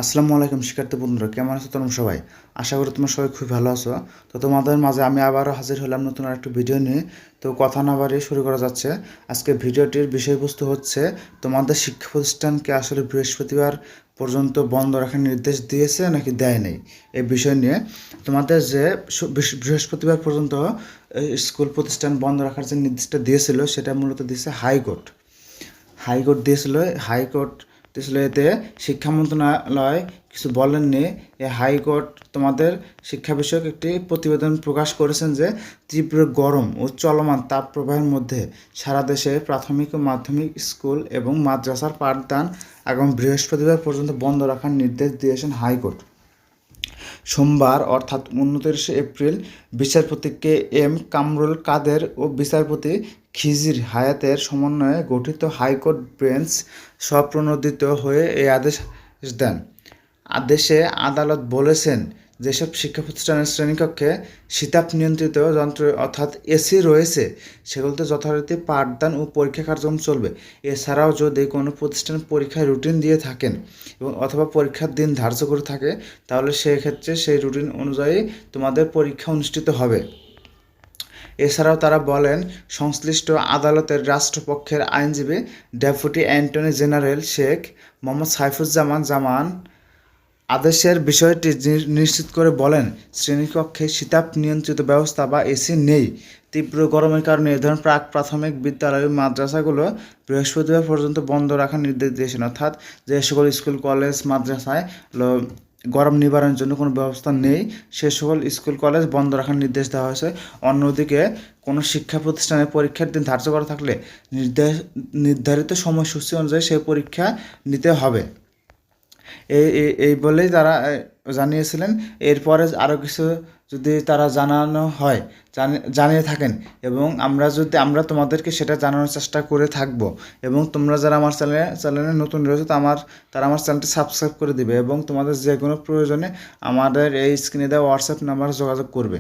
আসসালামু আলাইকুম শিক্ষার্থী বন্ধুরা, কেমন আছো তোমরা সবাই? আশা করি তোমরা সবাই খুব ভালো আছো। তো তোমাদের মাঝে আমি আবারও হাজির হলাম নতুন আরেকটি ভিডিও নিয়ে। তো কথা না বাড়িয়ে শুরু করা যাচ্ছে। আজকে ভিডিওটির বিষয়বস্তু হচ্ছে তোমাদের শিক্ষা প্রতিষ্ঠানকে আসলে বৃহস্পতিবার পর্যন্ত বন্ধ রাখার নির্দেশ দিয়েছে নাকি দেয় নাই, এই বিষয় নিয়ে তোমাদের যে বৃহস্পতিবার পর্যন্ত স্কুল প্রতিষ্ঠান বন্ধ রাখার যে নির্দেশটা দিয়েছিল সেটা মূলত দিয়েছে হাইকোর্ট। হাইকোর্ট দিয়েছিল এতে শিক্ষা মন্ত্রণালয় কিছু বলেননি। হাইকোর্ট তোমাদের শিক্ষা বিষয়ক একটি প্রতিবেদন প্রকাশ করেছেন যে তীব্র গরম ও চলমান তাপপ্রবাহের মধ্যে সারা দেশে প্রাথমিক ও মাধ্যমিক স্কুল এবং মাদ্রাসার পাঠদান আগামী বৃহস্পতিবার পর্যন্ত বন্ধ রাখার নির্দেশ দিয়েছেন হাইকোর্ট। সোমবার অর্থাৎ 29 এপ্রিল বিচারপতি কে এম কামরুল কাদের ও বিচারপতি খিজির হায়াতের সমন্বয়ে গঠিত হাইকোর্ট বেঞ্চ স্বপ্রণোদিত হয়ে এই আদেশ দেন। আদেশে আদালত বলেছেন, যেসব শিক্ষা প্রতিষ্ঠানের শ্রেণীকক্ষে শীতাপ নিয়ন্ত্রিত যন্ত্র অর্থাৎ এসি রয়েছে সেগুলোতে যথারীতি পাঠদান ও পরীক্ষা কার্যক্রম চলবে। এছাড়াও যদি কোনো প্রতিষ্ঠান পরীক্ষার রুটিন দিয়ে থাকেন এবং অথবা পরীক্ষার দিন ধার্য করে থাকে তাহলে সেক্ষেত্রে সেই রুটিন অনুযায়ী তোমাদের পরীক্ষা অনুষ্ঠিত হবে। এছাড়াও তারা বলেন, সংশ্লিষ্ট আদালতের রাষ্ট্রপক্ষের আইনজীবী deputy attorney general Sheikh Mohammad Saifuzzaman Zaman আদেশের বিষয়টি নিশ্চিত করে বলেন, শ্রেণীকক্ষে শীতাপ নিয়ন্ত্রিত ব্যবস্থা বা এসি নেই। তীব্র গরমের কারণে এ ধরনের প্রাক প্রাথমিক বিদ্যালয় ও মাদ্রাসাগুলো বৃহস্পতিবার পর্যন্ত বন্ধ রাখার নির্দেশ দিয়েছেন। অর্থাৎ যে সকল স্কুল কলেজ মাদ্রাসায় গরম নিবারণের জন্য কোনো ব্যবস্থা নেই সে সকল স্কুল কলেজ বন্ধ রাখার নির্দেশ দেওয়া হয়েছে। অন্যদিকে কোনো শিক্ষা প্রতিষ্ঠানের পরীক্ষার দিন ধার্য করা থাকলে নির্ধারিত সময়সূচি অনুযায়ী সেই পরীক্ষা নিতে হবে। এই বলেই তারা জানিয়েছিলেন। এরপরে আরও কিছু যদি তারা জানানো হয় জানিয়ে থাকেন এবং আমরা তোমাদেরকে সেটা জানানোর চেষ্টা করে থাকব। এবং তোমরা যারা আমার চ্যানেলে নতুন রয়েছে তারা আমার চ্যানেলটি সাবস্ক্রাইব করে দিবে এবং তোমাদের যে কোনো প্রয়োজনে আমাদের এই স্ক্রিনে দেওয়া হোয়াটসঅ্যাপ নাম্বারে যোগাযোগ করবে।